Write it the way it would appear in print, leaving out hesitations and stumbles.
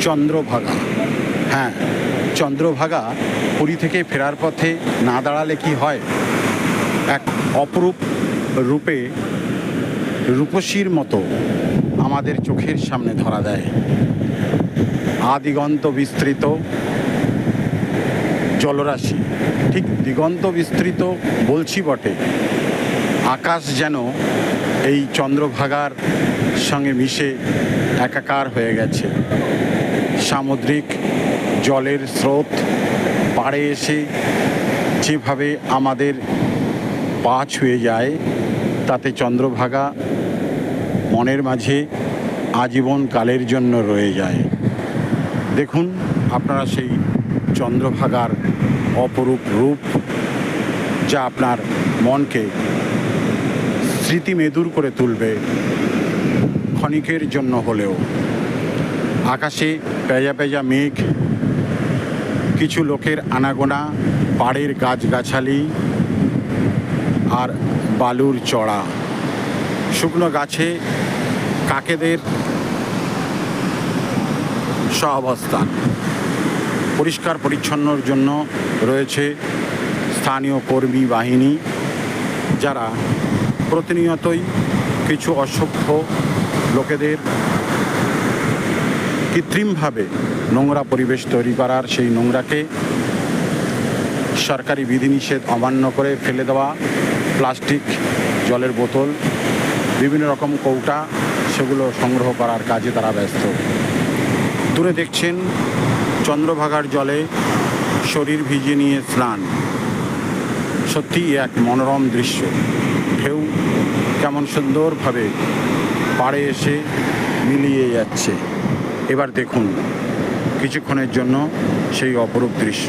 চন্দ্রভাগা। হ্যাঁ, চন্দ্রভাগা পুরী থেকে ফেরার পথে না দাঁড়ালে কি হয়, এক অপরূপ রূপে রূপসীর মতো আমাদের চোখের সামনে ধরা দেয়। আদিগন্ত বিস্তৃত জলরাশি, ঠিক দিগন্ত বিস্তৃত বলছি বটে, আকাশ যেন এই চন্দ্রভাগার সঙ্গে মিশে একাকার হয়ে গেছে। সামুদ্রিক জলের স্রোত পাড়ে এসে যেভাবে আমাদের পা ছুঁয়ে যায়, তাতে চন্দ্রভাগা মনের মাঝে আজীবন কালের জন্য রয়ে যায়। দেখুন আপনারা সেই চন্দ্রভাগার অপরূপ রূপ, যা আপনার মনকে স্মৃতিমেদুর করে তুলবে ক্ষণিকের জন্য হলেও। আকাশে পেঁজা পেঁজা মেঘ, কিছু লোকের আনাগোনা, পাড়ের গাছগাছালি আর বালুর চড়া, শুকনো গাছে কাকেদের সহাবস্থান। পরিষ্কার পরিচ্ছন্নর জন্য রয়েছে স্থানীয় কর্মী বাহিনী, যারা প্রতিনিয়তই কিছু অসভ্য লোকেদের কৃত্রিমভাবে নোংরা পরিবেশ তৈরি করার, সেই নোংরাকে সরকারি বিধিনিষেধ অমান্য করে ফেলে দেওয়া প্লাস্টিক, জলের বোতল, বিভিন্ন রকম কৌটা, সেগুলো সংগ্রহ করার কাজে তারা ব্যস্ত। দূরে দেখছেন চন্দ্রভাগার জলে শরীর ভিজিয়ে নিয়ে স্নান। সত্যিই এক মনোরম দৃশ্য। ঢেউ কেমন সুন্দরভাবে পাড়ে এসে মিলিয়ে যাচ্ছে। এবার দেখুন কিছুক্ষণের জন্য সেই অপরূপ দৃশ্য।